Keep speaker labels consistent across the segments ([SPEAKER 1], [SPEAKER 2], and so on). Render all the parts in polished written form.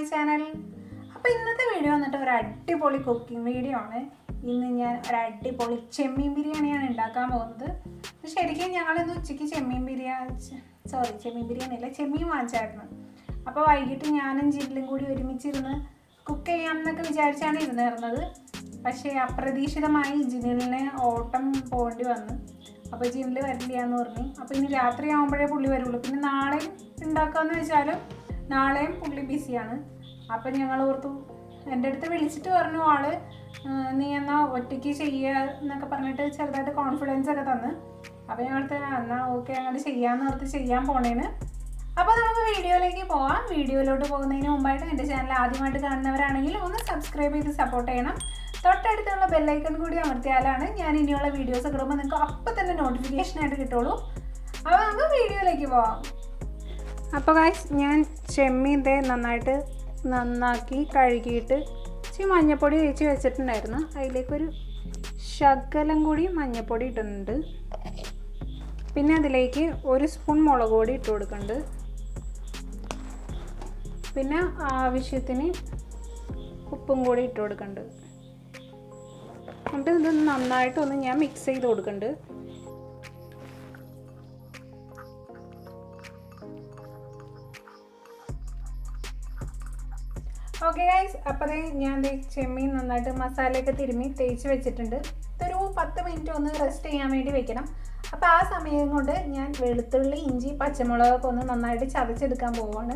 [SPEAKER 1] my channel. അപ്പോൾ ഇന്നത്തെ video വന്നിട്ട് ഒരു അടിപൊളി കുക്കിംഗ് വീഡിയോ ആണ്. ഇന്ന് ഞാൻ ഒരു അടിപൊളി ചെമ്മീൻ ബിരിയാണിയാണ് ഉണ്ടാക്കാൻ പോകുന്നത്. ശരിക്കും ഞങ്ങൾ ഇന്ന് ഉച്ചയ്ക്ക് ചെമ്മീൻ ബിരിയാണി അല്ല ചെമ്മീൻ വാങ്ങിച്ചായിരുന്നു. അപ്പോൾ വൈകിട്ട് ഞാനും ജില്ലും കൂടി ഒരുമിച്ചിരുന്ന് കുക്ക് ചെയ്യാം എന്നൊക്കെ വിചാരിച്ചാണ് ഇരുന്നിരുന്നത്. പക്ഷേ അപ്രതീക്ഷിതമായി ജിനിലിനെ ഓട്ടം പോകേണ്ടി വന്നു. അപ്പോൾ ജിനിൽ വരില്ല എന്ന് പറഞ്ഞു. അപ്പോൾ ഇനി രാത്രി ആകുമ്പോഴേ പുള്ളി വരുള്ളൂ. പിന്നെ നാളെയും ഉണ്ടാക്കാമെന്ന് വെച്ചാലും നാളെയും പുള്ളി ബിസിയാണ്. അപ്പം ഞങ്ങൾ ഓർത്തു, എൻ്റെ അടുത്ത് വിളിച്ചിട്ട് പറഞ്ഞു ആള് നീ എന്നാൽ ഒറ്റയ്ക്ക് ചെയ്യുക എന്നൊക്കെ പറഞ്ഞിട്ട് ചെറുതായിട്ട് കോൺഫിഡൻസ് ഒക്കെ തന്ന്. അപ്പോൾ ഞങ്ങൾക്ക് എന്നാൽ ഓക്കെ അങ്ങോട്ട് ചെയ്യാമെന്ന് ഓർത്ത് ചെയ്യാൻ പോണേന്. അപ്പോൾ നമുക്ക് വീഡിയോയിലേക്ക് പോവാം. വീഡിയോയിലോട്ട് പോകുന്നതിന് മുമ്പായിട്ട് എൻ്റെ ചാനൽ ആദ്യമായിട്ട് കാണുന്നവരാണെങ്കിൽ ഒന്ന് സബ്സ്ക്രൈബ് ചെയ്ത് സപ്പോർട്ട് ചെയ്യണം. തൊട്ടടുത്തുള്ള ബെല്ലൈക്കൺ കൂടി അമർത്തിയാലാണ് ഞാൻ ഇനിയുള്ള വീഡിയോസ് കിട്ടുമ്പോൾ നിങ്ങൾക്ക് അപ്പം തന്നെ നോട്ടിഫിക്കേഷനായിട്ട് കിട്ടുള്ളൂ. അപ്പോൾ നമുക്ക് വീഡിയോയിലേക്ക് പോവാം. അപ്പോൾ ഗൈസ്, ഞാൻ ചെമ്മീൻ നന്നായിട്ട് നന്നാക്കി കഴുകിയിട്ട് ഇച്ചിരി മഞ്ഞൾപ്പൊടി തേച്ച് വെച്ചിട്ടുണ്ടായിരുന്നു. അതിലേക്കൊരു ശകലം കൂടി മഞ്ഞൾപ്പൊടി ഇട്ടിട്ടുണ്ട്. പിന്നെ അതിലേക്ക് ഒരു സ്പൂൺ മുളക് പൊടി ഇട്ട് കൊടുക്കുന്നുണ്ട്. പിന്നെ ആവശ്യത്തിന് ഉപ്പും കൂടി ഇട്ട് കൊടുക്കുന്നുണ്ട്. എന്നിട്ട് ഇത് നന്നായിട്ടൊന്ന് ഞാൻ മിക്സ് ചെയ്ത് കൊടുക്കുന്നുണ്ട്. ഓക്കെ ഗൈസ്, അപ്പോൾ ഞാൻ ചെമ്മീൻ നന്നായിട്ട് മസാലയൊക്കെ തിരുമ്മി തേച്ച് വെച്ചിട്ടുണ്ട്. ഇതൊരു 10 മിനിറ്റ് ഒന്ന് റെസ്റ്റ് ചെയ്യാൻ വേണ്ടി വെക്കണം. അപ്പോൾ ആ സമയം കൊണ്ട് ഞാൻ വെളുത്തുള്ളി, ഇഞ്ചി, പച്ചമുളകൊക്കെ ഒന്ന് നന്നായിട്ട് ചതച്ചെടുക്കാൻ പോവാണ്.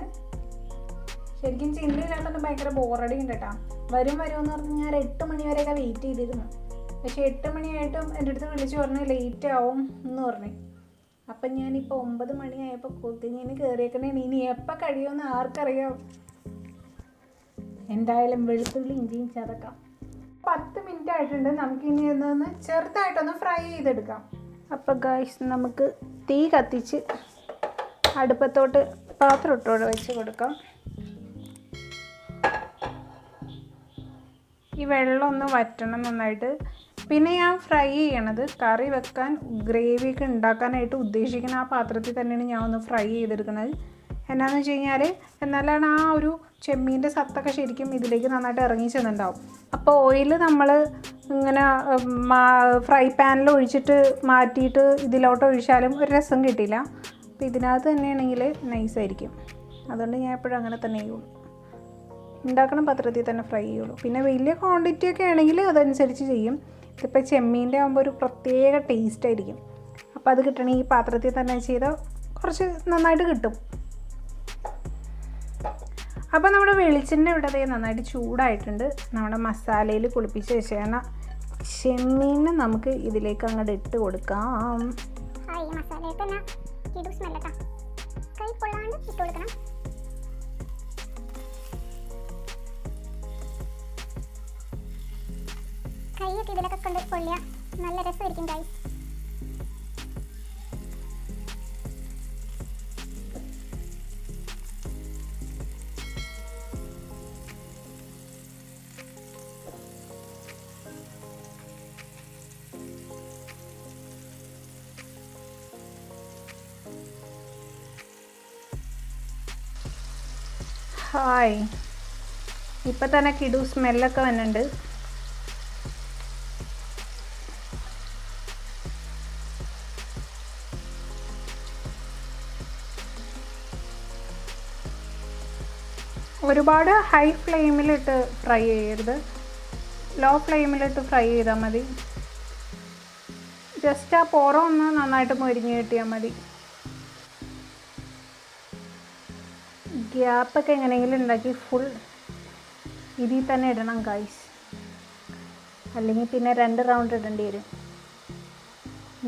[SPEAKER 1] ശരിക്കും ചില്ലില്ലാണ്ടൊന്നും ഭയങ്കര ബോറടി ഉണ്ട് കേട്ടോ. വരുമെന്ന് പറഞ്ഞ് ഞാൻ 8 മണി വരെയൊക്കെ വെയിറ്റ് ചെയ്തിരുന്നു. പക്ഷേ 8 മണിയായിട്ടും എൻ്റെ അടുത്ത് വിളിച്ച് പറഞ്ഞ് ലേറ്റ് ആവും എന്ന് പറഞ്ഞു. അപ്പം ഞാനിപ്പോൾ 9 മണിയായപ്പോൾ കുത്തിഞ്ഞിന് കയറിയേക്കണേ. ഇനി എപ്പോൾ കഴിയുമെന്ന് ആർക്കറിയാം. എന്തായാലും വെളുത്തുള്ളി ഇഞ്ചിയും ചതക്കാം. 10 മിനിറ്റ് ആയിട്ടുണ്ട്. നമുക്കിനി ഇതൊന്ന് ചെറുതായിട്ടൊന്ന് ഫ്രൈ ചെയ്തെടുക്കാം. അപ്പോൾ ഗൈസ്, നമുക്ക് തീ കത്തിച്ച് അടുപ്പത്തോട്ട് പാത്രം ഇട്ടോടെ വെച്ച് കൊടുക്കാം. ഈ വെള്ളം ഒന്ന് വറ്റണം നന്നായിട്ട്. പിന്നെ ഞാൻ ഫ്രൈ ചെയ്യണത് കറി വെക്കാൻ ഗ്രേവിയൊക്കെ ഉണ്ടാക്കാനായിട്ട് ഉദ്ദേശിക്കുന്ന ആ പാത്രത്തിൽ തന്നെയാണ് ഞാൻ ഒന്ന് ഫ്രൈ ചെയ്തെടുക്കുന്നത്. എന്നാന്ന് വെച്ച് കഴിഞ്ഞാൽ എന്നാലാണ് ആ ഒരു ചെമ്മീൻ്റെ സത്തൊക്കെ ശരിക്കും ഇതിലേക്ക് നന്നായിട്ട് ഇറങ്ങി ചെന്നുണ്ടാവും. അപ്പോൾ ഓയിൽ നമ്മൾ ഇങ്ങനെ ഫ്രൈ പാനിൽ ഒഴിച്ചിട്ട് മാറ്റിയിട്ട് ഇതിലോട്ട് ഒഴിച്ചാലും ഒരു രസം കിട്ടില്ല. അപ്പോൾ ഇതിനകത്ത് തന്നെയാണെങ്കിൽ നൈസായിരിക്കും. അതുകൊണ്ട് ഞാൻ എപ്പോഴും അങ്ങനെ തന്നെ ചെയ്യുള്ളൂ. ഉണ്ടാക്കണ പത്രത്തിൽ തന്നെ ഫ്രൈ ചെയ്യുള്ളൂ. പിന്നെ വലിയ ക്വാണ്ടിറ്റി ഒക്കെ ആണെങ്കിൽ അതനുസരിച്ച് ചെയ്യും. ഇതിപ്പോൾ ചെമ്മീൻ്റെ ആകുമ്പോൾ ഒരു പ്രത്യേക ടേസ്റ്റ് ആയിരിക്കും. അപ്പോൾ അത് കിട്ടണമെങ്കിൽ ഈ പാത്രത്തിൽ തന്നെ ചെയ്താൽ കുറച്ച് നന്നായിട്ട് കിട്ടും. അപ്പോൾ നമ്മുടെ വെളിച്ചെണ്ണ ഇവിടെ നന്നായിട്ട് ചൂടായിട്ടുണ്ട്. നമ്മുടെ മസാലയിൽ കുളിപ്പിച്ച് വെച്ചേണ ചെമ്മീനെ നമുക്ക് ഇതിലേക്ക് അങ്ങോട്ട് ഇട്ട് കൊടുക്കാം.
[SPEAKER 2] കൈയൊക്കെ ഇതിലൊക്കെ കൊണ്ട് പൊള്ളിയ നല്ല രസമായിരിക്കും കൈ.
[SPEAKER 1] ഹായ്, ഇപ്പം തന്നെ കിടു സ്മെല്ലൊക്കെ വന്നിട്ടുണ്ട്. ഒരുപാട് ഹൈ ഫ്ലെയിമിലിട്ട് ഫ്രൈ ചെയ്യരുത്. ലോ ഫ്ലെയിമിലിട്ട് ഫ്രൈ ചെയ്താൽ മതി. ജസ്റ്റ് ആ പുറം ഒന്ന് നന്നായിട്ട് മൊരിഞ്ഞ് കിട്ടിയാൽ മതി. ഗ്യാപ്പൊക്കെ എങ്ങനെയെങ്കിലും ഉണ്ടാക്കി ഫുൾ ഇതിൽ തന്നെ ഇടണം ഗൈസ്. അല്ലെങ്കിൽ പിന്നെ 2 റൗണ്ട് ഇടേണ്ടി വരും.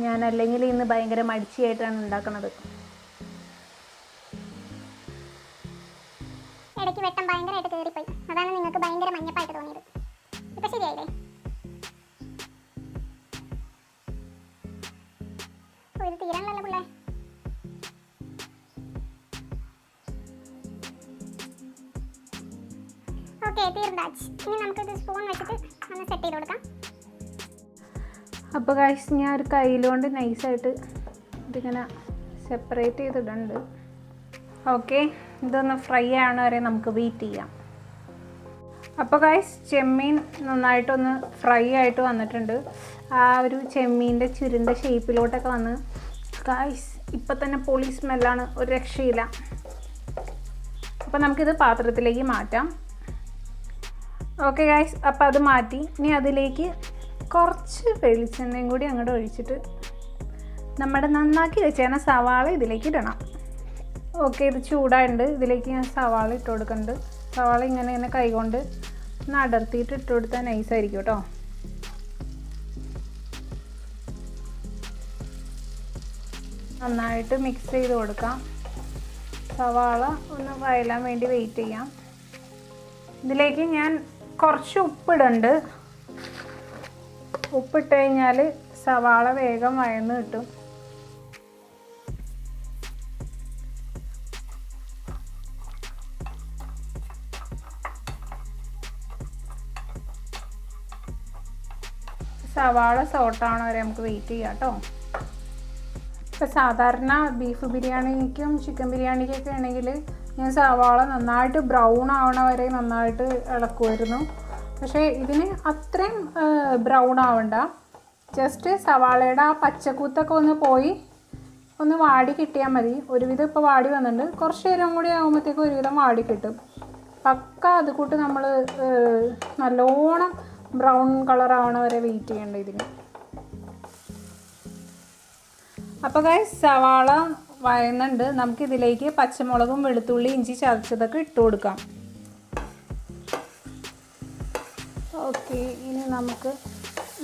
[SPEAKER 1] ഞാൻ അല്ലെങ്കിൽ ഇന്ന് ഭയങ്കര മടിച്ചിയായിട്ടാണ് ഉണ്ടാക്കുന്നത്.
[SPEAKER 2] ഇടയ്ക്ക് വെട്ടം ഭയങ്കരമായിട്ട് കയറിപ്പോയി. അതാണ് നിങ്ങൾക്ക് ഭയങ്കര മഞ്ഞപ്പായിട്ട് തോന്നിയത്. ഇപ്പം ശരിയായില്ലേ? ഇത് തീരാനുള്ള പിള്ളേ. ഓക്കെ, തീർന്നാച്ച്. ഇനി നമുക്കിത് സ്പൂൺ വെച്ചിട്ട് ഒന്ന് സെറ്റ് ചെയ്ത് കൊടുക്കാം.
[SPEAKER 1] അപ്പോൾ ഗൈസ്, ഞാൻ ഒരു കയ്യിലുകൊണ്ട് നൈസായിട്ട് ഇതിങ്ങനെ സെപ്പറേറ്റ് ചെയ്തിടുന്നുണ്ട്. ഓക്കെ, ഇതൊന്ന് ഫ്രൈ ആവണ വരെ നമുക്ക് വെയിറ്റ് ചെയ്യാം. അപ്പോൾ ഗൈസ് ചെമ്മീൻ നന്നായിട്ടൊന്ന് ഫ്രൈ ആയിട്ട് വന്നിട്ടുണ്ട്. ആ ഒരു ചെമ്മീൻ്റെ ചുരുണ്ട ഷേപ്പിലോട്ടൊക്കെ വന്ന് ഗൈസ് ഇപ്പം തന്നെ പൊളി സ്മെല്ലാണ്, ഒരു രക്ഷയില്ല. അപ്പോൾ നമുക്കിത് പാത്രത്തിലേക്ക് മാറ്റാം. ഓക്കെ ഗൈസ്, അപ്പോൾ അത് മാറ്റി. ഇനി അതിലേക്ക് കുറച്ച് വെളിച്ചെണ്ണയും കൂടി അങ്ങോട്ട് ഒഴിച്ചിട്ട് നമ്മുടെ നന്നാക്കി വെച്ചേന്ന സവാള ഇതിലേക്ക് ഇടണം. ഓക്കെ, ഇത് ചൂടായിട്ടുണ്ട്. ഇതിലേക്ക് ഞാൻ സവാള ഇട്ട് കൊടുക്കുന്നുണ്ട്. സവാള ഇങ്ങനെ കൈകൊണ്ട് ഒന്ന് അടർത്തിയിട്ട് ഇട്ട് കൊടുത്താൽ നൈസായിരിക്കും കേട്ടോ. നന്നായിട്ട് മിക്സ് ചെയ്ത് കൊടുക്കാം. സവാള ഒന്ന് വഴലാൻ വേണ്ടി വെയിറ്റ് ചെയ്യാം. ഇതിലേക്ക് ഞാൻ കുറച്ച് ഉപ്പിടുന്നുണ്ട്. ഉപ്പിട്ട് കഴിഞ്ഞാൽ സവാള വേഗം വഴന്ന് കിട്ടും. സവാള സോട്ടാവണ വരെ നമുക്ക് വെയിറ്റ് ചെയ്യാം കേട്ടോ. ഇപ്പോൾ സാധാരണ ബീഫ് ബിരിയാണിക്കും ചിക്കൻ ബിരിയാണിക്കൊക്കെ ആണെങ്കിൽ ഞാൻ സവാള നന്നായിട്ട് ബ്രൗൺ ആവണ വരെ നന്നായിട്ട് ഇളക്കുമായിരുന്നു. പക്ഷേ ഇതിന് അത്രയും ബ്രൗൺ ആവണ്ട. ജസ്റ്റ് സവാളയുടെ ആ പച്ചക്കൂത്തൊക്കെ ഒന്ന് പോയി ഒന്ന് വാടി കിട്ടിയാൽ മതി. ഒരുവിധം ഇപ്പോൾ വാടി വന്നിട്ടുണ്ട്. കുറച്ച് നേരം കൂടി ആകുമ്പോഴത്തേക്കും ഒരുവിധം വാടി കിട്ടും. പക്ക അത് കൂട്ട് നമ്മൾ നല്ലോണം ബ്രൗൺ കളർ ആവണ വരെ വെയിറ്റ് ചെയ്യേണ്ട ഇതിന്. അപ്പോൾ ഗൈസ് സവാള വഴന്നുണ്ട്. നമുക്കിതിലേക്ക് പച്ചമുളകും വെളുത്തുള്ളി ഇഞ്ചി ചതച്ചതൊക്കെ ഇട്ട് കൊടുക്കാം. ഓക്കെ, ഇനി നമുക്ക്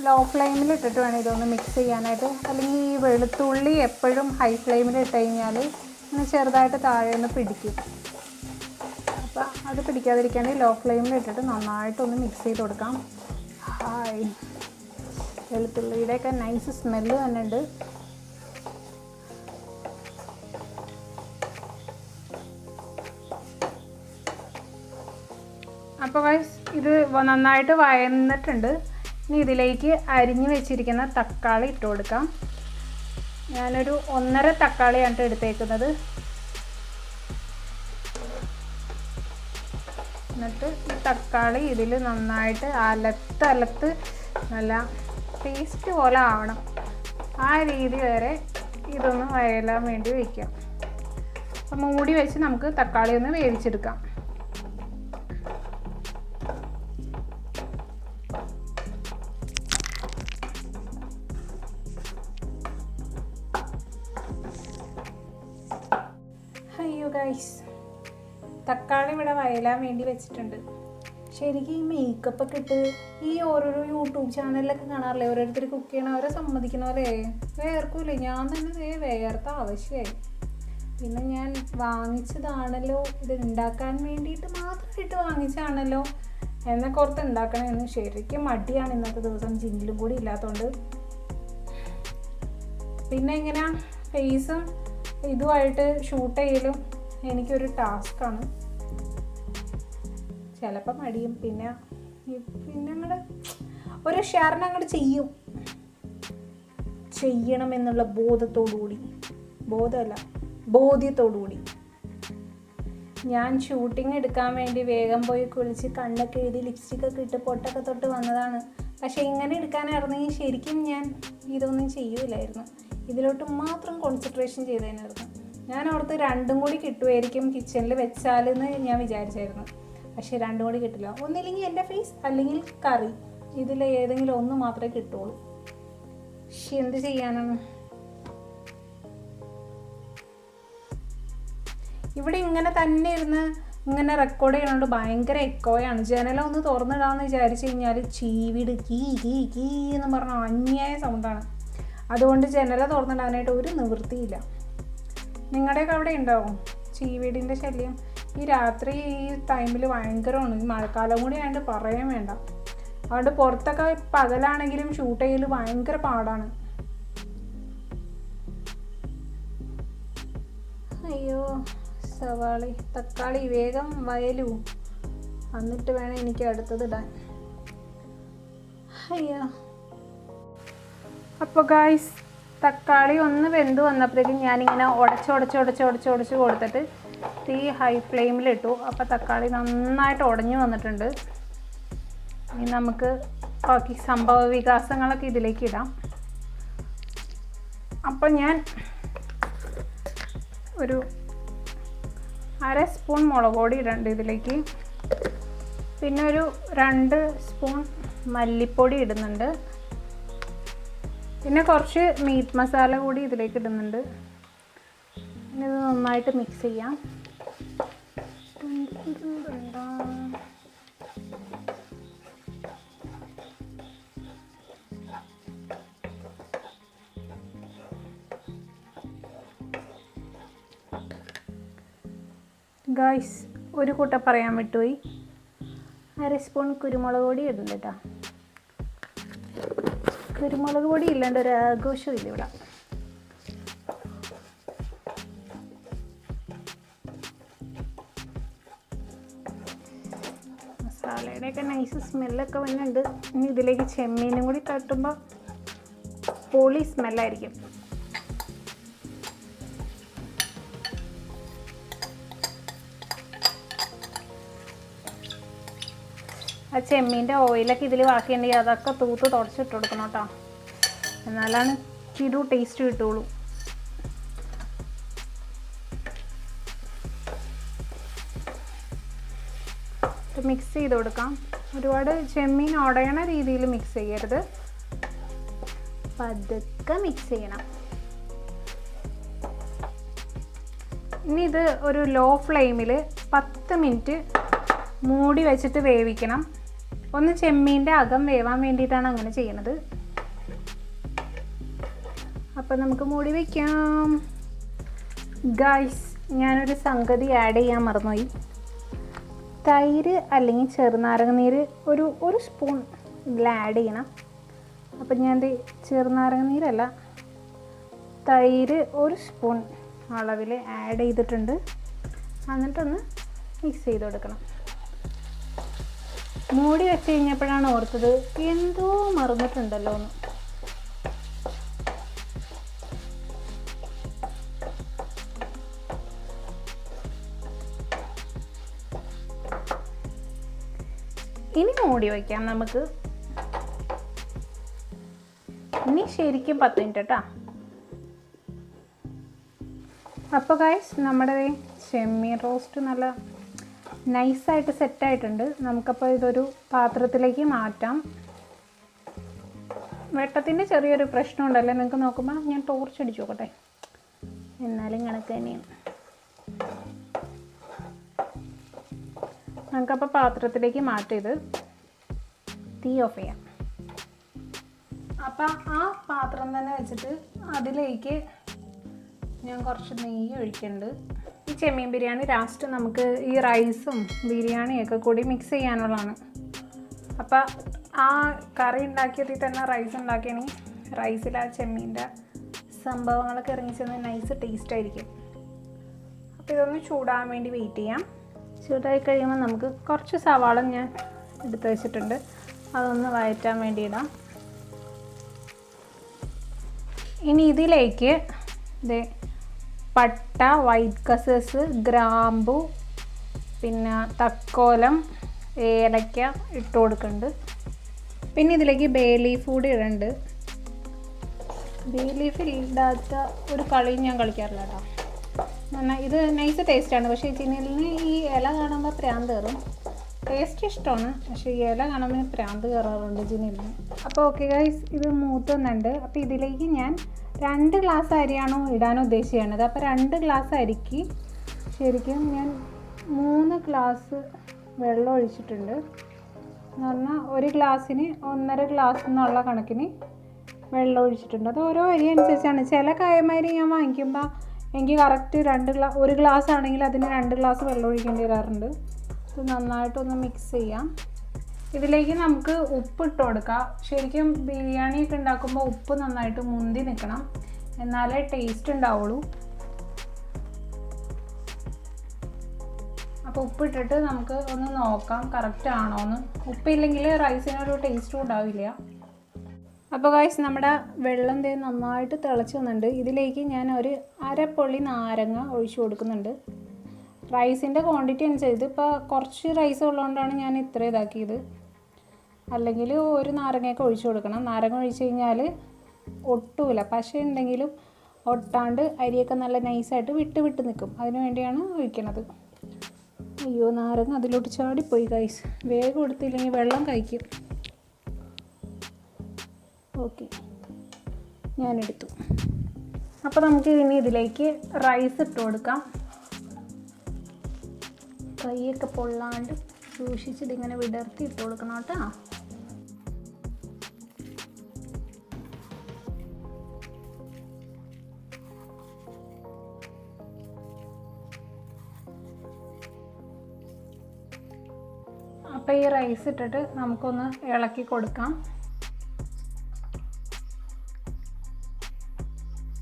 [SPEAKER 1] ലോ ഫ്ലെയിമിൽ ഇട്ടിട്ട് വേണം ഇതൊന്ന് മിക്സ് ചെയ്യാനായിട്ട്. അല്ലെങ്കിൽ ഈ വെളുത്തുള്ളി എപ്പോഴും ഹൈ ഫ്ലെയിമിൽ ഇട്ട് കഴിഞ്ഞാൽ ഇങ്ങനെ ചെറുതായിട്ട് താഴെ ഒന്ന് പിടിക്കും. അപ്പോൾ അത് പിടിക്കാതിരിക്കാൻ ലോ ഫ്ലെയിമിൽ ഇട്ടിട്ട് നന്നായിട്ടൊന്ന് മിക്സ് ചെയ്ത് കൊടുക്കാം. ഹായ്, വെളുത്തുള്ളിയുടെയൊക്കെ നൈസ് സ്മെല്ല് തന്നെ ഉണ്ട്. അപ്പോൾ ഗൈസ് ഇത് നന്നായിട്ട് വഴന്നിട്ടുണ്ട്. ഇനി ഇതിലേക്ക് അരിഞ്ഞു വെച്ചിരിക്കുന്ന തക്കാളി ഇട്ട് കൊടുക്കാം. ഞാനൊരു 1.5 തക്കാളിയാണ് എടുത്തേക്കുന്നത്. എന്നിട്ട് ഈ തക്കാളി ഇതിൽ നന്നായിട്ട് അലത്ത് നല്ല പേസ്റ്റ് പോലെ ആവണം. ആ രീതി വരെ ഇതൊന്ന് വഴലാൻ വേണ്ടി വയ്ക്കാം. അപ്പം മൂടി വെച്ച് നമുക്ക് തക്കാളി ഒന്ന് വേവിച്ചെടുക്കാം. അയ്യോ ഗൈസ്, തക്കാളി ഇവിടെ വയലാൻ വേണ്ടി വെച്ചിട്ടുണ്ട്. ശരിക്കും ഈ മേക്കപ്പൊക്കെ ഇട്ട് ഈ ഓരോരോ യൂട്യൂബ് ചാനലിലൊക്കെ കാണാറില്ലേ, ഓരോരുത്തർ കുക്ക് ചെയ്യണവരെ സമ്മതിക്കണവരെ വേർക്കൂലേ. ഞാൻ തന്നെ വേർത്ത ആവശ്യമായി. പിന്നെ ഞാൻ വാങ്ങിച്ചതാണല്ലോ, ഇത് ഉണ്ടാക്കാൻ വേണ്ടിയിട്ട് മാത്രമായിട്ട് വാങ്ങിച്ചതാണല്ലോ എന്നൊക്കെ ഓർത്ത് ഉണ്ടാക്കണമെന്ന്. ശരിക്കും മടിയാണ് ഇന്നത്തെ ദിവസം, ജിന്നിലും കൂടി ഇല്ലാത്തതുകൊണ്ട്. പിന്നെ ഇങ്ങനെ ഫേസും ഇതുമായിട്ട് ഷൂട്ട് ചെയ്യലും എനിക്കൊരു ടാസ്ക്കാണ്. ചിലപ്പോൾ മടിയും, പിന്നെ അങ്ങോട്ട് ഒരു ഷെയറിന് അങ്ങോട്ട് ചെയ്യണമെന്നുള്ള ബോധ്യത്തോടുകൂടി ഞാൻ ഷൂട്ടിങ് എടുക്കാൻ വേണ്ടി വേഗം പോയി കുളിച്ച് കണ്ണൊക്കെ എഴുതി ലിപ്സ്റ്റിക്കൊക്കെ ഇട്ട് പൊട്ടൊക്കെ തൊട്ട് വന്നതാണ്. പക്ഷേ ഇങ്ങനെ എടുക്കാനായിരുന്നെങ്കിൽ ശരിക്കും ഞാൻ ഇതൊന്നും ചെയ്യൂലായിരുന്നു. ഇതിലോട്ട് മാത്രം കോൺസെൻട്രേഷൻ ചെയ്തതിനായിരുന്നു. ഞാൻ ഓർത്ത് 2ഉം കൂടി കിട്ടുമായിരിക്കും കിച്ചണിൽ വെച്ചാലെന്ന് ഞാൻ വിചാരിച്ചായിരുന്നു. പക്ഷേ 2ഉം കൂടി കിട്ടില്ല. ഒന്നില്ലെങ്കിൽ എൻ്റെ ഫേസ് അല്ലെങ്കിൽ കറി, ഇതിൽ ഏതെങ്കിലും ഒന്ന് മാത്രമേ കിട്ടുള്ളൂ. പക്ഷെ എന്ത് ചെയ്യാനാണ്. ഇവിടെ ഇങ്ങനെ തന്നെ ഇരുന്ന് ഇങ്ങനെ റെക്കോർഡ് ചെയ്യണോണ്ട് ഭയങ്കര എക്കോയാണ്. ജനലം ഒന്ന് തുറന്നിടാമെന്ന് വിചാരിച്ചു കഴിഞ്ഞാൽ ചീവിട് കീ എന്ന് പറഞ്ഞ അന്യായ സൗണ്ടാണ്. അതുകൊണ്ട് ജനല തുറന്നിടാനായിട്ട് ഒരു നിവൃത്തിയില്ല. നിങ്ങളുടെയൊക്കെ അവിടെ ഉണ്ടാവും ചീവീടിൻ്റെ ശല്യം? ഈ രാത്രി ഈ ടൈമിൽ ഭയങ്കരമാണ്. ഈ മഴക്കാലം കൂടി ആയതുകൊണ്ട് പറയാൻ വേണ്ട. അതുകൊണ്ട് പുറത്തൊക്കെ പകലാണെങ്കിലും ഷൂട്ട് ചെയ്യൽ ഭയങ്കര പാടാണ്. അയ്യോ സവാളി തക്കാളി വേഗം വയലൂ, എന്നിട്ട് വേണം എനിക്ക് അടുത്തത് ഇടാൻ. അയ്യോ. അപ്പോൾ ഗായ്സ് തക്കാളി ഒന്ന് വെന്ത് വന്നപ്പോഴേക്കും ഞാനിങ്ങനെ ഉടച്ച് കൊടുത്തിട്ട് തീ ഹൈ ഫ്ലെയിമിലിട്ടു. അപ്പോൾ തക്കാളി നന്നായിട്ട് ഉടഞ്ഞു വന്നിട്ടുണ്ട്. ഇനി നമുക്ക് ബാക്കി സംഭവ വികാസങ്ങളൊക്കെ ഇതിലേക്ക് ഇടാം. അപ്പോൾ ഞാൻ ഒരു 1/2 സ്പൂൺ മുളക് പൊടി ഇടുന്നുണ്ട് ഇതിലേക്ക്. പിന്നെ ഒരു 2 സ്പൂൺ മല്ലിപ്പൊടി ഇടുന്നുണ്ട്. പിന്നെ കുറച്ച് മീറ്റ് മസാല കൂടി ഇതിലേക്ക് ഇടുന്നുണ്ട്. ഇനി ഇത് നന്നായിട്ട് മിക്സ് ചെയ്യാം. ഗായ്സ്, ഒരു കൂട്ടം പറയാൻ വിട്ടുപോയി. 1/2 സ്പൂൺ കുരുമുളക് പൊടി ഇടുന്നുണ്ട് കേട്ടോ. കുരുമുളക് പൊടി ഇല്ലാണ്ട് ഒരു ആഘോഷവും ഇല്ല ഇവിടെ. മസാലയുടെയൊക്കെ നൈസ് സ്മെല്ലൊക്കെ വരുന്നുണ്ട്. ഇനി ഇതിലേക്ക് ചെമ്മീനും കൂടി തട്ടുമ്പോൾ പൊളി സ്മെല്ലായിരിക്കും. ആ ചെമ്മീൻ്റെ ഓയിലൊക്കെ ഇതിൽ ബാക്കിയുണ്ടെങ്കിൽ അതൊക്കെ തൂത്ത് തുടച്ചിട്ട് കൊടുക്കണം കേട്ടോ. എന്നാലാണ് ചിരു ടേസ്റ്റ് കിട്ടുള്ളൂ. മിക്സ് ചെയ്ത് കൊടുക്കാം. ഒരുപാട് ചെമ്മീൻ ഉടയണ രീതിയിൽ മിക്സ് ചെയ്യരുത്, പതുക്കെ മിക്സ് ചെയ്യണം. ഇനി ഇത് ഒരു ലോ ഫ്ലെയിമിൽ 10 മിനിറ്റ് മൂടി വെച്ചിട്ട് വേവിക്കണം. ഒന്ന് ചെമ്മീൻ്റെ അകം വേവാൻ വേണ്ടിയിട്ടാണ് അങ്ങനെ ചെയ്യണത്. അപ്പം നമുക്ക് മൂടി വയ്ക്കാം. ഗായ്സ്, ഞാനൊരു സംഗതി ആഡ് ചെയ്യാൻ മറന്നുപോയി. തൈര് അല്ലെങ്കിൽ ചെറുനാരങ്ങ നീര് ഒരു സ്പൂൺ ഇതിൽ ആഡ് ചെയ്യണം. അപ്പം ഞാൻ ചെറുനാരങ്ങ നീരല്ല, തൈര് 1 സ്പൂൺ അളവിൽ ആഡ് ചെയ്തിട്ടുണ്ട്. എന്നിട്ടൊന്ന് മിക്സ് ചെയ്ത് കൊടുക്കണം. മൂടി വെച്ച് കഴിഞ്ഞപ്പോഴാണ് ഓർത്തത് എന്തോ മറന്നിട്ടുണ്ടല്ലോ എന്ന്. ഇനി മൂടി വയ്ക്കാം നമുക്ക്. ഇനി ശരിക്കും 10 മിനിറ്റ് കേട്ടോ. അപ്പോൾ ഗൈസ്, നമ്മുടെ ചെമ്മീൻ റോസ്റ്റ് നല്ല നൈസായിട്ട് സെറ്റായിട്ടുണ്ട്. നമുക്കപ്പോൾ ഇതൊരു പാത്രത്തിലേക്ക് മാറ്റാം. വെട്ടത്തിൻ്റെ ചെറിയൊരു പ്രശ്നമുണ്ടല്ലോ നിങ്ങൾക്ക് നോക്കുമ്പോൾ. ഞാൻ ടോർച്ച് അടിച്ചു നോക്കട്ടെ, എന്നാലും കണക്ക് തന്നെയാണ്. നമുക്കപ്പോൾ പാത്രത്തിലേക്ക് മാറ്റിയത് തീ ഓഫ് ചെയ്യാം. അപ്പം ആ പാത്രം തന്നെ വെച്ചിട്ട് അതിലേക്ക് ഞാൻ കുറച്ച് നെയ്യ് ഒഴിക്കുന്നുണ്ട്. ഈ ചെമ്മീൻ ബിരിയാണി ലാസ്റ്റ് നമുക്ക് ഈ റൈസും ബിരിയാണിയൊക്കെ കൂടി മിക്സ് ചെയ്യാനുള്ളതാണ്. അപ്പം ആ കറി ഉണ്ടാക്കിയതിൽ തന്നെ റൈസ് ഉണ്ടാക്കിയാണെങ്കിൽ റൈസിൽ ആ ചെമ്മീൻ്റെ സംഭവങ്ങളൊക്കെ ഇറങ്ങിച്ചെന്ന് നൈസ് ടേസ്റ്റ് ആയിരിക്കും. അപ്പോൾ ഇതൊന്ന് ചൂടാൻ വേണ്ടി വെയിറ്റ് ചെയ്യാം. ചൂടായി കഴിയുമ്പോൾ നമുക്ക് കുറച്ച് സവാള ഞാൻ എടുത്ത് വെച്ചിട്ടുണ്ട്, അതൊന്ന് വഴറ്റാൻ വേണ്ടി ഇടാം. ഇനി ഇതിലേക്ക് പട്ട, വൈറ്റ് കസേഴ്സ്, ഗ്രാമ്പു, പിന്നെ തക്കോലം, ഏലക്ക ഇട്ട് കൊടുക്കുന്നുണ്ട്. പിന്നെ ഇതിലേക്ക് ബേ ലീഫ് കൂടി ഇടുന്നുണ്ട്. ബേ ലീഫ് ഇടാത്ത ഒരു കളിയും ഞാൻ കളിക്കാറില്ല കേട്ടോ. എന്നാൽ ഇത് നൈസ് ടേസ്റ്റാണ്. പക്ഷേ ജിനിലിന് ഈ ഇല കാണുമ്പോൾ പ്രാന്ത് കയറും. ടേസ്റ്റ് ഇഷ്ടമാണ്, പക്ഷേ ഈ ഇല കാണുമ്പോൾ പ്രാന്ത് കയറാറുണ്ട് ജിനിലിന്. അപ്പോൾ ഓക്കെ ഗൈസ്, ഇത് മൂത്തുന്നുണ്ട്. അപ്പോൾ ഇതിലേക്ക് ഞാൻ 2 ഗ്ലാസ് അരിയാണോ ഇടാൻ ഉദ്ദേശിക്കുന്നത്. അപ്പോൾ 2 ഗ്ലാസ് അരിക്ക് ശരിക്കും ഞാൻ 3 ഗ്ലാസ് വെള്ളം ഒഴിച്ചിട്ടുണ്ട്. എന്ന് പറഞ്ഞാൽ 1 ഗ്ലാസ്സിന് 1.5 ഗ്ലാസ് എന്നുള്ള കണക്കിന് വെള്ളം ഒഴിച്ചിട്ടുണ്ട്. അത് ഓരോ അരി അനുസരിച്ചാണ്. ചില കായമാരി ഞാൻ വാങ്ങിക്കുമ്പോൾ എനിക്ക് കറക്റ്റ് 1 ഗ്ലാസ് ആണെങ്കിൽ അതിന് 2 ഗ്ലാസ് വെള്ളം ഒഴിക്കേണ്ടി വരാറുണ്ട്. ഇത് നന്നായിട്ടൊന്ന് മിക്സ് ചെയ്യാം. ഇതിലേക്ക് നമുക്ക് ഉപ്പ് ഇട്ട് കൊടുക്കാം. ശരിക്കും ബിരിയാണിയൊക്കെ ഉണ്ടാക്കുമ്പോൾ ഉപ്പ് നന്നായിട്ട് മുന്തി നിൽക്കണം, എന്നാലേ ടേസ്റ്റ് ഉണ്ടാവുള്ളൂ. അപ്പോൾ ഉപ്പിട്ടിട്ട് നമുക്ക് ഒന്ന് നോക്കാം കറക്റ്റ് ആണോ എന്ന്. ഉപ്പില്ലെങ്കിൽ റൈസിനൊരു ടേസ്റ്റും ഉണ്ടാവില്ല. അപ്പോൾ ഗൈസ്, നമ്മുടെ വെള്ളം നന്നായിട്ട് തിളച്ച് വന്നിട്ടുണ്ട്. ഇതിലേക്ക് ഞാൻ ഒരു അരപ്പൊള്ളി നാരങ്ങ ഒഴിച്ചു കൊടുക്കുന്നുണ്ട്. റൈസിൻ്റെ ക്വാണ്ടിറ്റി അനുസരിച്ച് ഇപ്പോൾ കുറച്ച് റൈസ് ഉള്ളതുകൊണ്ടാണ് ഞാൻ ഇത്ര ഇതാക്കിയത്. അല്ലെങ്കിൽ ഒരു നാരങ്ങയൊക്കെ ഒഴിച്ചു കൊടുക്കണം. നാരങ്ങ ഒഴിച്ച് കഴിഞ്ഞാൽ ഒട്ടൂല, പശ ഉണ്ടെങ്കിലും ഒട്ടാണ്ട് അരിയൊക്കെ നല്ല നൈസായിട്ട് വിട്ട് നിൽക്കും. അതിന് വേണ്ടിയാണ് ഒഴിക്കണത്. അയ്യോ, നാരങ്ങ അതിലോട്ട് ചാടിപ്പോയി ഗൈസ്. വേഗം എടുത്തില്ലെങ്കിൽ വെള്ളം കഴിക്കും. ഓക്കെ, ഞാനെടുത്തു. അപ്പോൾ നമുക്ക് ഇനി ഇതിലേക്ക് റൈസ് ഇട്ട് കൊടുക്കാം. കൈയൊക്കെ പൊള്ളാണ്ട് സൂക്ഷിച്ചിട്ട് ഇങ്ങനെ വിടർത്തി ഇട്ട് കൊടുക്കണം കേട്ടോ. അപ്പോൾ ഈ റൈസ് ഇട്ടിട്ട് നമുക്കൊന്ന് ഇളക്കി കൊടുക്കാം.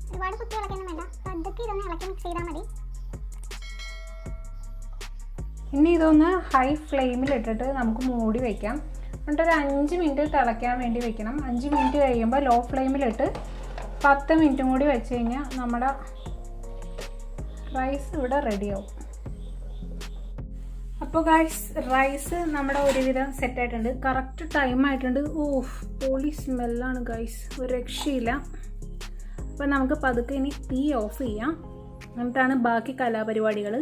[SPEAKER 2] ഒരുപാട് കുത്തി ഇളക്കൊന്നും വേണ്ട, പതുക്കെ ഇതൊന്ന് ഇളക്കി മിക്സ് ചെയ്താൽ മതി.
[SPEAKER 1] ഇനി ഇതൊന്ന് ഹൈ ഫ്ലെയിമിൽ ഇട്ടിട്ട് നമുക്ക് മൂടി വയ്ക്കാം. എന്നിട്ടൊരു 5 മിനിറ്റ് തിളയ്ക്കാൻ വേണ്ടി വെക്കണം. 5 മിനിറ്റ് കഴിയുമ്പോൾ ലോ ഫ്ലെയിമിലിട്ട് 10 മിനിറ്റും കൂടി വെച്ച് കഴിഞ്ഞാൽ നമ്മുടെ റൈസ് ഇവിടെ റെഡിയാവും. അപ്പോൾ ഗൈസ്, റൈസ് നമ്മുടെ ഒരുവിധം സെറ്റായിട്ടുണ്ട്. കറക്റ്റ് ടൈമായിട്ടുണ്ട്. ഓഹ്, പൊളി സ്മെല്ലാണ് ഗൈസ്, ഒരു രക്ഷയില്ല. അപ്പോൾ നമുക്ക് പതുക്കെ ഇനി തീ ഓഫ് ചെയ്യാം. എന്നിട്ടാണ് ബാക്കി കലാപരിപാടികൾ.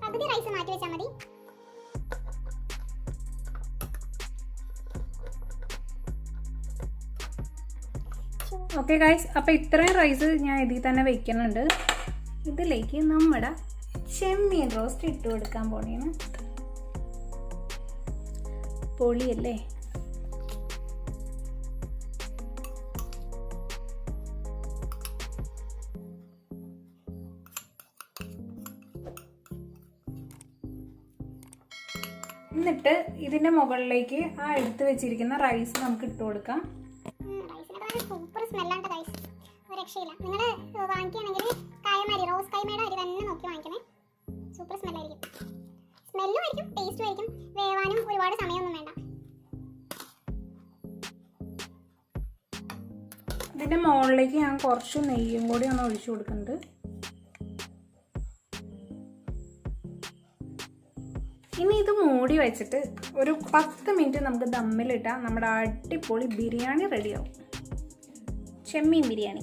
[SPEAKER 2] പകുതി റൈസ് മാറ്റി വെച്ചാൽ മതി.
[SPEAKER 1] ഓക്കെ ഗൈസ്, അപ്പോൾ ഇത്രയും റൈസ് ഞാൻ ഇതിൽ തന്നെ വെക്കുന്നുണ്ട്. ഇതിലേക്ക് നമ്മുടെ ചെമ്മീൻ റോസ്റ്റ് ഇട്ട് കൊടുക്കാൻ പോണേണ്. പൊളിയല്ലേ? എന്നിട്ട് ഇതിൻ്റെ മുകളിലേക്ക് ആ എടുത്ത് വെച്ചിരിക്കുന്ന റൈസ് നമുക്ക് ഇട്ട് കൊടുക്കാം.
[SPEAKER 2] സൂപ്പർ സ്മെല്ലാണ് ഗൈസ്, ഒരു രക്ഷയില്ല. നിങ്ങൾ വാങ്ങിക്കുകയാണെങ്കിൽ കായമരി, റോസ് കായ്മയുടെ അരി തന്നെ നോക്കി വാങ്ങിക്കണേ. സൂപ്പർ സ്മെല്ലായിരിക്കും. സ്മെല്ലും ആയിരിക്കും, ടേസ്റ്റും ആയിരിക്കും. വേവാനും ഒരുപാട് സമയമൊന്നും വേണ്ട.
[SPEAKER 1] ഇതിൻ്റെ മുകളിലേക്ക് ഞാൻ കുറച്ച് നെയ്യും കൂടി ഒന്ന് ഒഴിച്ചു കൊടുക്കുന്നുണ്ട്. ഇനി ഇത് മൂടി വെച്ചിട്ട് ഒരു 10 മിനിറ്റ് നമുക്ക് ദമ്മിലിട്ടാൽ നമ്മുടെ അടിപൊളി ബിരിയാണി റെഡിയാവും. ചെമ്മീൻ ബിരിയാണി.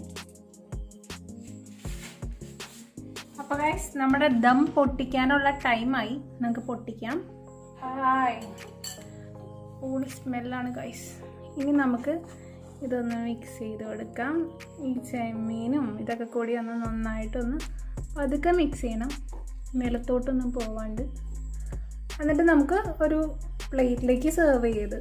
[SPEAKER 1] അപ്പോൾ ഗൈസ്, നമ്മുടെ ദം പൊട്ടിക്കാനുള്ള ടൈമായി. നമുക്ക് പൊട്ടിക്കാം. ഹായ്, പൊളി സ്മെല്ലാണ് ഗൈസ്. ഇനി നമുക്ക് ഇതൊന്ന് മിക്സ് ചെയ്ത് കൊടുക്കാം. ഈ ചെമ്മീനും ഇതൊക്കെ കൂടി ഒന്ന് നന്നായിട്ടൊന്ന് പതുക്കെ മിക്സ് ചെയ്യണം, നിലത്തോട്ടൊന്നും പോവാണ്ട്. എന്നിട്ട് നമുക്ക് ഒരു പ്ലേറ്റിലേക്ക് സെർവ് ചെയ്ത്.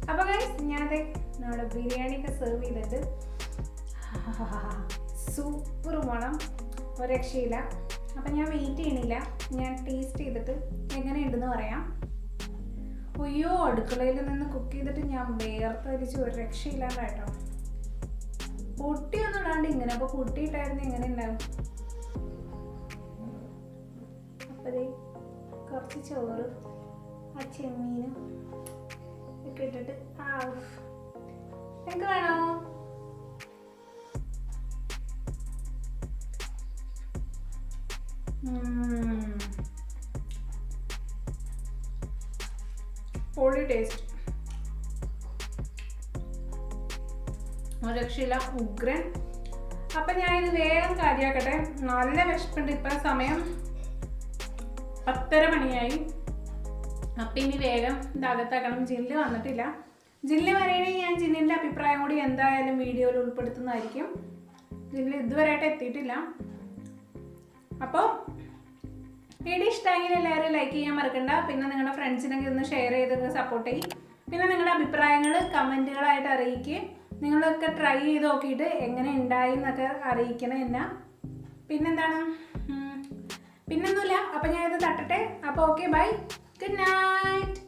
[SPEAKER 1] അപ്പോൾ ഗൈസ്, ഞാനത് നമ്മുടെ ബിരിയാണിയൊക്കെ സെർവ് ചെയ്തിട്ട് സൂപ്പർ മണം, ഒരു രക്ഷയില്ല. അപ്പം ഞാൻ വെയിറ്റ് ചെയ്യണില്ല, ഞാൻ ടേസ്റ്റ് ചെയ്തിട്ട് എങ്ങനെയുണ്ടെന്ന് പറയാം. അയ്യോ, അടുക്കളയിൽ നിന്ന് കുക്ക് ചെയ്തിട്ട് ഞാൻ വേർത്തരിച്ച് ഒരു രക്ഷയില്ലാണ്ടായിട്ടോ. പൊട്ടിയൊന്നും ഇടാണ്ട് ഇങ്ങനെ. അപ്പോൾ പൊട്ടിയിട്ടായിരുന്നു എങ്ങനെ ഉണ്ടാവും? അപ്പതേ കുറച്ച് ചോറ്, ആ ചെമ്മീനും ഒക്കെ ഇട്ടിട്ട് എനിക്ക് വേണോ? പൊളി ടേസ്റ്റ്, ഒരു രക്ഷയില്ല, ഉഗ്രൻ. അപ്പം ഞാനിത് വേഗം കാര്യമാക്കട്ടെ, നല്ല വിശപ്പുണ്ട്. ഇപ്പം സമയം 10:30 മണിയായി. അപ്പം ഇനി വേഗം ഇതകത്താക്കണം. ജില്ല് വന്നിട്ടില്ല. ജില്ല് വരണമെങ്കിൽ ഞാൻ ജില്ലിൻ്റെ അഭിപ്രായം കൂടി എന്തായാലും വീഡിയോയിൽ ഉൾപ്പെടുത്തുന്നതായിരിക്കും. ജില്ല് ഇതുവരെയായിട്ട് എത്തിയിട്ടില്ല. അപ്പോൾ വീഡിയോ ഇഷ്ടമെങ്കിൽ എല്ലാവരും ലൈക്ക് ചെയ്യാൻ മറക്കണ്ട. പിന്നെ നിങ്ങളുടെ ഫ്രണ്ട്സിനൊക്കെ ഒന്ന് ഷെയർ ചെയ്ത് സപ്പോർട്ട് ചെയ്യും. പിന്നെ നിങ്ങളുടെ അഭിപ്രായങ്ങൾ കമൻറ്റുകളായിട്ട് അറിയിക്കുക. നിങ്ങളൊക്കെ ട്രൈ ചെയ്ത് നോക്കിയിട്ട് എങ്ങനെ ഉണ്ടായി എന്നൊക്കെ അറിയിക്കണം എന്നെ. പിന്നെന്താണ്, പിന്നൊന്നുമില്ല. അപ്പം ഞാനിത് തട്ടട്ടെ. അപ്പോൾ ഓക്കെ, ബൈ, ഗുഡ് നൈറ്റ്.